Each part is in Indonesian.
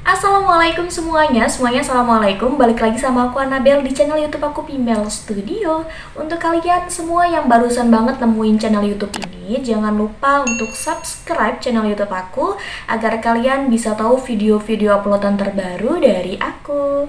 Assalamualaikum semuanya, assalamualaikum. Balik lagi sama aku Anabel di channel YouTube aku Pimbel Studio. Untuk kalian semua yang barusan banget nemuin channel YouTube ini, jangan lupa untuk subscribe channel YouTube aku agar kalian bisa tahu video-video uploadan terbaru dari aku.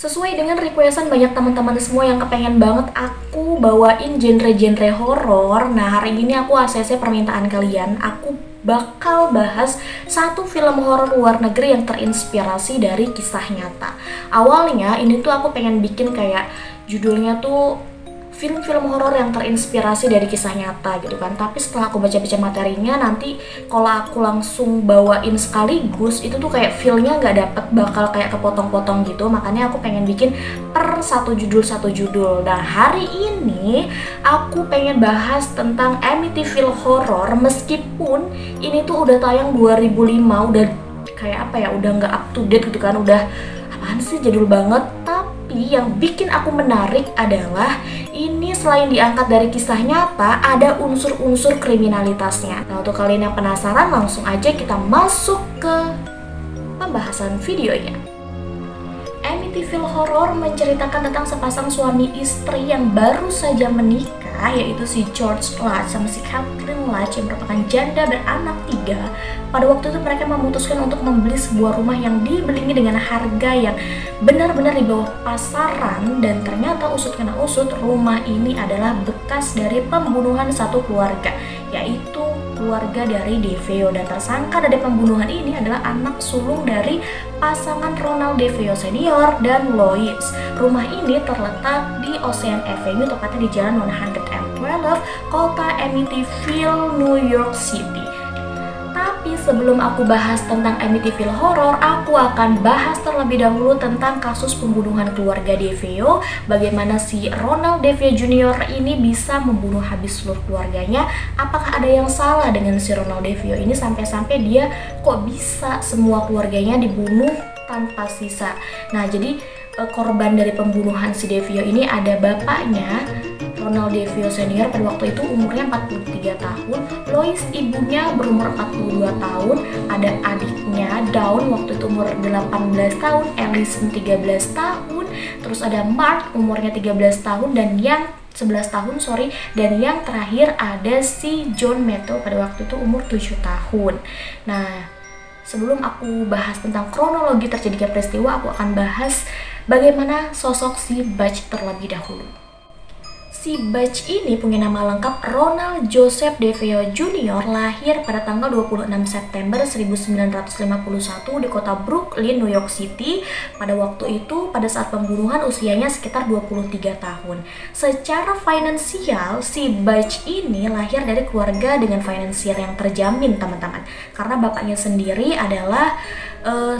Sesuai dengan requestan banyak teman-teman semua yang kepengen banget aku bawain genre-genre horor. Nah, hari ini aku ACC permintaan kalian, aku bakal bahas satu film horor luar negeri yang terinspirasi dari kisah nyata. Awalnya ini tuh aku pengen bikin kayak judulnya tuh film-film horor yang terinspirasi dari kisah nyata gitu kan. Tapi setelah aku baca-baca materinya, nanti kalau aku langsung bawain sekaligus itu tuh kayak feel-nya nggak dapet, bakal kayak kepotong-potong gitu. Makanya aku pengen bikin per satu judul. Nah, hari ini aku pengen bahas tentang Amityville Horror. Meskipun ini tuh udah tayang 2005, udah kayak apa ya, udah nggak up to date gitu kan, udah apaan sih, jadul banget. Tapi yang bikin aku menarik adalah ini selain diangkat dari kisah nyata, ada unsur-unsur kriminalitasnya. Nah, untuk kalian yang penasaran, langsung aja kita masuk ke pembahasan videonya. Amityville Horror menceritakan tentang sepasang suami istri yang baru saja menikah, yaitu si George Lutz sama si Kathleen Lutz yang merupakan janda beranak 3. Pada waktu itu mereka memutuskan untuk membeli sebuah rumah yang dibelinya dengan harga yang benar-benar di bawah pasaran, dan ternyata usut kena usut, rumah ini adalah bekas dari pembunuhan satu keluarga, yaitu keluarga dari DeFeo, dan tersangka dari pembunuhan ini adalah anak sulung dari pasangan Ronald DeFeo Senior dan Lois. Rumah ini terletak di Ocean Avenue, tepatnya di Jalan 112, kota Amityville, New York City. Tapi sebelum aku bahas tentang Amityville Horror, aku akan bahas terlebih dahulu tentang kasus pembunuhan keluarga DeFeo. Bagaimana si Ronald DeFeo Jr. ini bisa membunuh habis seluruh keluarganya. Apakah ada yang salah dengan si Ronald DeFeo ini sampai-sampai dia kok bisa semua keluarganya dibunuh tanpa sisa. Nah, jadi korban dari pembunuhan si DeFeo ini ada bapaknya, Ronald DeFeo Senior, pada waktu itu umurnya 43 tahun, Lois ibunya berumur 42 tahun, ada adiknya Dawn waktu itu umur 18 tahun, Allison 13 tahun, terus ada Mark umurnya 13 tahun dan yang 11 tahun, dan yang terakhir ada si John Metto pada waktu itu umur 7 tahun. Nah, sebelum aku bahas tentang kronologi terjadinya peristiwa, aku akan bahas bagaimana sosok si Butch terlebih dahulu. Si Butch ini punya nama lengkap Ronald Joseph DeFeo Jr. lahir pada tanggal 26 September 1951 di kota Brooklyn, New York City. Pada waktu itu, pada saat pembunuhan usianya sekitar 23 tahun. Secara finansial, si Butch ini lahir dari keluarga dengan finansial yang terjamin, teman-teman. Karena bapaknya sendiri adalah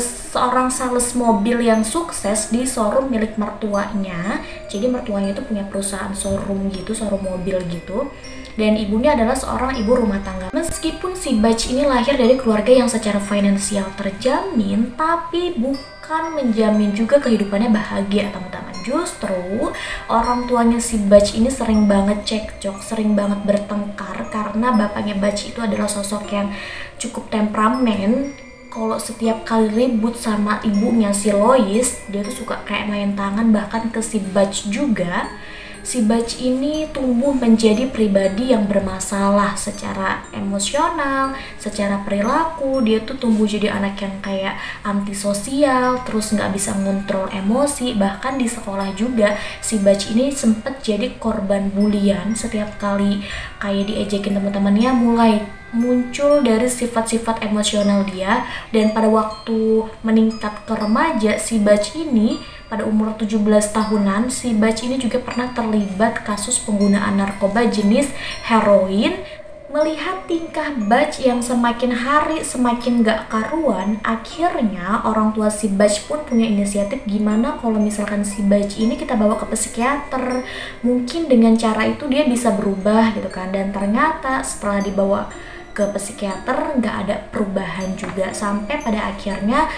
seorang sales mobil yang sukses di showroom milik mertuanya. Jadi mertuanya itu punya perusahaan showroom gitu, showroom mobil gitu. Dan ibunya adalah seorang ibu rumah tangga. Meskipun si Butch ini lahir dari keluarga yang secara finansial terjamin, tapi bukan menjamin juga kehidupannya bahagia, teman-teman. Justru orang tuanya si Butch ini sering banget cekcok, sering banget bertengkar, karena bapaknya Butch itu adalah sosok yang cukup temperamen. Kalau setiap kali ribut sama ibunya si Lois, dia tuh suka kayak main tangan bahkan ke si Butch juga. Si Butch ini tumbuh menjadi pribadi yang bermasalah secara emosional, secara perilaku. Dia tuh tumbuh jadi anak yang kayak antisosial, terus nggak bisa ngontrol emosi. Bahkan di sekolah juga si Butch ini sempet jadi korban bulian. Setiap kali kayak diejekin teman-temannya, mulai muncul dari sifat-sifat emosional dia. Dan pada waktu meningkat ke remaja, si Butch ini pada umur 17 tahunan, si Butch ini juga pernah terlibat kasus penggunaan narkoba jenis heroin. Melihat tingkah Butch yang semakin hari semakin gak karuan, akhirnya orang tua si Butch pun punya inisiatif, gimana kalau misalkan si Butch ini kita bawa ke psikiater, mungkin dengan cara itu dia bisa berubah gitu kan. Dan ternyata setelah dibawa ke psikiater nggak ada perubahan juga, sampai pada akhirnya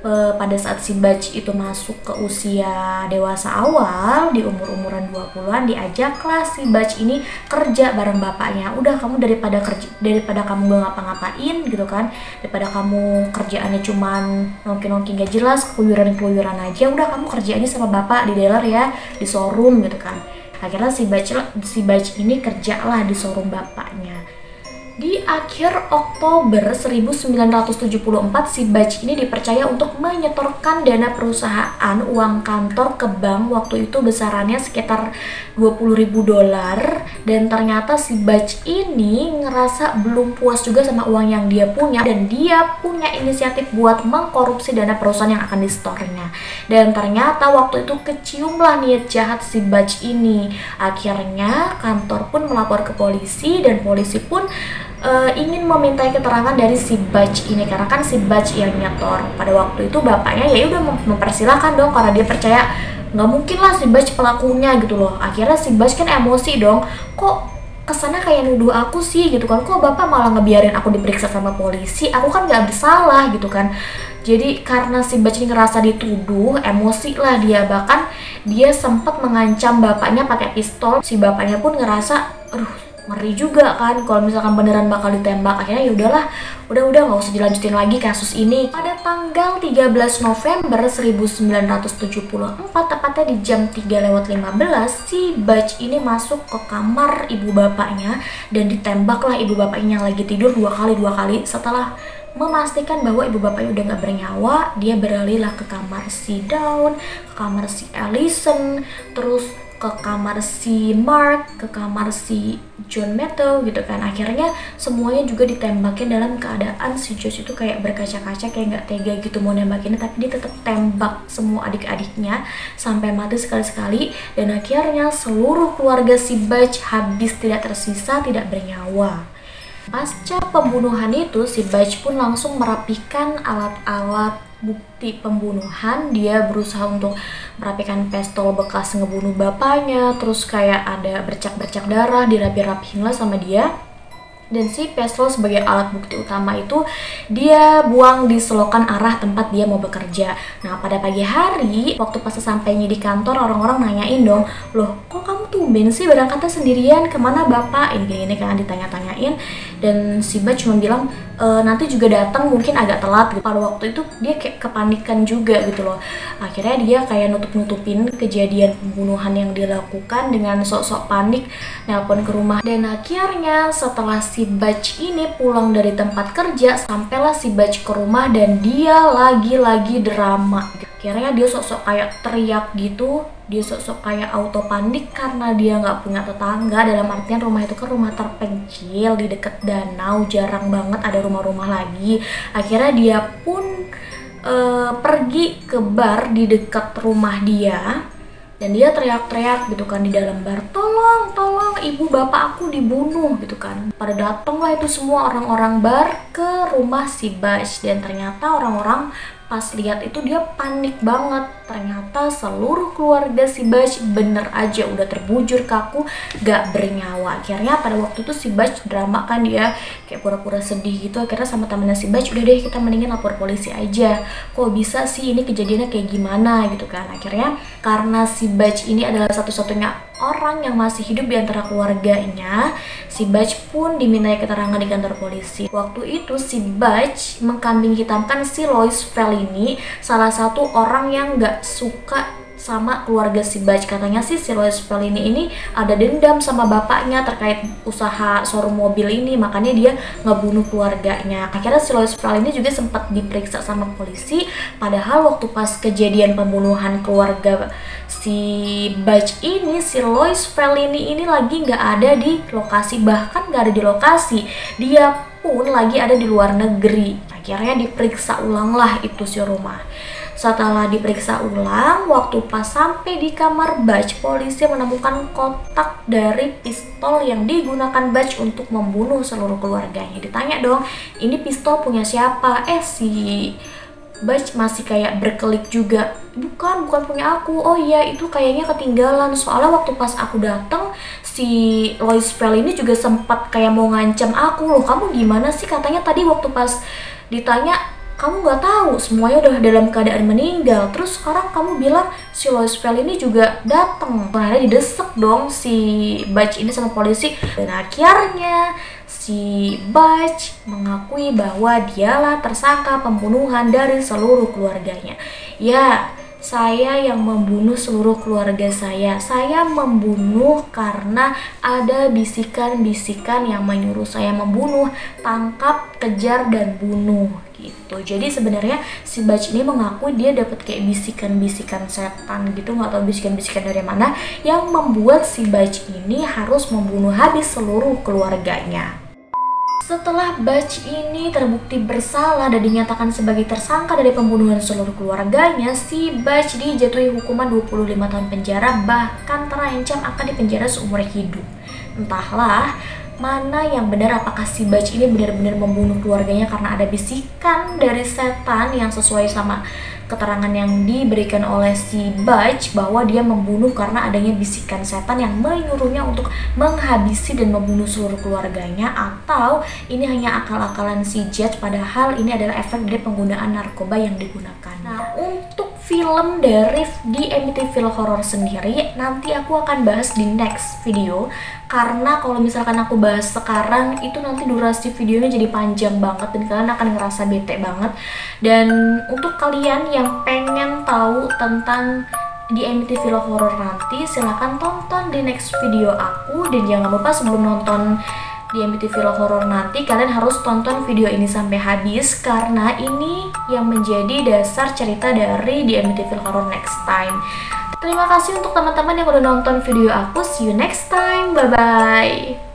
pada saat si Butch itu masuk ke usia dewasa awal, di umur-umuran 20-an, diajaklah si Butch ini kerja bareng bapaknya. Udah, kamu daripada kamu gak ngapa-ngapain gitu kan, daripada kamu kerjaannya cuman nongki-nongki gak jelas, keluyuran-keluyuran aja, udah kamu kerjaannya sama bapak di dealer ya, di showroom gitu kan. Akhirnya si Butch ini kerjalah di showroom bapaknya. Di akhir Oktober 1974, si Butch ini dipercaya untuk menyetorkan dana perusahaan uang kantor ke bank. Waktu itu besarannya sekitar $20.000, dan ternyata si Butch ini ngerasa belum puas juga sama uang yang dia punya, dan dia punya inisiatif buat mengkorupsi dana perusahaan yang akan disetornya. Dan ternyata waktu itu keciumlah niat jahat si Butch ini. Akhirnya kantor pun melapor ke polisi, dan polisi pun ingin memintai keterangan dari si Butch ini, karena kan si Butch yang nyetor. Pada waktu itu bapaknya ya udah mempersilahkan dong, karena dia percaya nggak mungkin lah si Butch pelakunya gitu loh. Akhirnya si Butch kan emosi dong, kok kesana kayak nuduh aku sih gitu kan, kok bapak malah ngebiarin aku diperiksa sama polisi, aku kan nggak bersalah gitu kan. Jadi karena si Butch ini ngerasa dituduh, emosi lah dia, bahkan dia sempat mengancam bapaknya pakai pistol. Si bapaknya pun ngerasa aduh ngeri juga kan kalau misalkan beneran bakal ditembak. Akhirnya ya udahlah, udah nggak usah dilanjutin lagi kasus ini. Pada tanggal 13 November 1974, tepatnya di jam 3:15, si Butch ini masuk ke kamar ibu bapaknya dan ditembaklah ibu bapaknya yang lagi tidur dua kali. Setelah memastikan bahwa ibu bapaknya udah nggak bernyawa, dia beralihlah ke kamar si Dawn, ke kamar si Allison, terus ke kamar si Mark, ke kamar si John Matthew gitu kan. Akhirnya semuanya juga ditembakin dalam keadaan si Josh itu kayak berkaca-kaca, kayak nggak tega gitu mau nembakinnya, tapi dia tetap tembak semua adik-adiknya sampai mati sekali-sekali. Dan akhirnya seluruh keluarga si Butch habis tidak tersisa, tidak bernyawa. Pasca pembunuhan itu, si Butch pun langsung merapikan alat-alat bukti pembunuhan. Dia berusaha untuk merapikan pistol bekas ngebunuh bapaknya, terus kayak ada bercak-bercak darah, dirapi-rapiin lah sama dia. Dan si pistol sebagai alat bukti utama itu dia buang di selokan arah tempat dia mau bekerja. Nah, pada pagi hari waktu pas sampainya di kantor, orang-orang nanyain dong, loh kok kamu tumben sih berangkatnya sendirian, kemana bapak, ini kan ditanya-tanyain. Dan si Butch cuma bilang nanti juga datang, mungkin agak telat gitu. Pada waktu itu dia kayak kepanikan juga gitu loh. Akhirnya dia kayak nutup-nutupin kejadian pembunuhan yang dilakukan dengan sok-sok panik, nelpon ke rumah. Dan akhirnya setelah si Butch ini pulang dari tempat kerja, sampailah si Butch ke rumah dan dia lagi-lagi drama. Akhirnya dia sok-sok kayak teriak gitu, dia sok-sok kayak auto panik karena dia nggak punya tetangga. Dalam artian rumah itu kan rumah terpencil di dekat danau, jarang banget ada rumah-rumah lagi. Akhirnya dia pun pergi ke bar di dekat rumah dia, dan dia teriak-teriak gitu kan di dalam bar, tolong ibu bapak aku dibunuh gitu kan. Pada datanglah itu semua orang-orang bar ke rumah si Butch, dan ternyata orang-orang pas lihat itu dia panik banget. Ternyata seluruh keluarga si Butch bener aja udah terbujur kaku, gak bernyawa. Akhirnya pada waktu itu si Butch drama kan, dia kayak pura-pura sedih gitu. Akhirnya sama temennya si Butch, udah deh kita mendingin lapor polisi aja, kok bisa sih ini kejadiannya kayak gimana gitu kan. Akhirnya karena si Butch ini adalah satu-satunya orang yang masih hidup di antara keluarganya, si Butch pun dimintai keterangan di kantor polisi. Waktu itu si Butch mengkambing hitamkan si Lois Fellini, salah satu orang yang gak suka sama keluarga si Butch. Katanya sih si Lois Fellini ini ada dendam sama bapaknya terkait usaha showroom mobil ini, makanya dia ngebunuh keluarganya. Akhirnya si Lois Fellini juga sempat diperiksa sama polisi, padahal waktu pas kejadian pembunuhan keluarga si Butch ini, si Lois Fellini ini lagi nggak ada di lokasi, bahkan nggak ada di lokasi, dia pun lagi ada di luar negeri. Akhirnya diperiksa ulang lah itu si rumah. Setelah diperiksa ulang, waktu pas sampai di kamar Butch, polisi menemukan kotak dari pistol yang digunakan Butch untuk membunuh seluruh keluarganya. Ditanya dong, ini pistol punya siapa? Si Butch masih kayak berkelik juga, bukan punya aku. Oh iya, itu kayaknya ketinggalan, soalnya waktu pas aku datang si Lois Fellini juga sempat kayak mau ngancam aku. Loh kamu gimana sih, katanya tadi waktu pas ditanya kamu nggak tahu semuanya udah dalam keadaan meninggal, terus sekarang kamu bilang si Lois Vale ini juga datang. Akhirnya didesek dong si Butch ini sama polisi, dan akhirnya si Butch mengakui bahwa dialah tersangka pembunuhan dari seluruh keluarganya. Ya, saya yang membunuh seluruh keluarga saya. Saya membunuh karena ada bisikan-bisikan yang menyuruh saya membunuh. Tangkap, kejar, dan bunuh gitu. Jadi sebenarnya si Butch ini mengaku dia dapat kayak bisikan-bisikan setan gitu, nggak tahu bisikan-bisikan dari mana, yang membuat si Butch ini harus membunuh habis seluruh keluarganya. Setelah Butch ini terbukti bersalah dan dinyatakan sebagai tersangka dari pembunuhan seluruh keluarganya, si Butch dijatuhi hukuman 25 tahun penjara, bahkan terancam akan dipenjara seumur hidup. Entahlah mana yang benar, apakah si Butch ini benar-benar membunuh keluarganya karena ada bisikan dari setan yang sesuai sama keterangan yang diberikan oleh si Butch bahwa dia membunuh karena adanya bisikan setan yang menyuruhnya untuk menghabisi dan membunuh seluruh keluarganya, atau ini hanya akal-akalan si Jet padahal ini adalah efek dari penggunaan narkoba yang digunakan. Nah, untuk film dari di Amityville Horror sendiri nanti aku akan bahas di next video, karena kalau misalkan aku bahas sekarang itu nanti durasi videonya jadi panjang banget dan kalian akan ngerasa bete banget. Dan untuk kalian yang pengen tahu tentang di Amityville Horror nanti, silahkan tonton di next video aku. Dan jangan lupa sebelum nonton di Amityville Horror nanti, kalian harus tonton video ini sampai habis, karena ini yang menjadi dasar cerita dari di Amityville Horror next time. Terima kasih untuk teman-teman yang udah nonton video aku. See you next time. Bye-bye.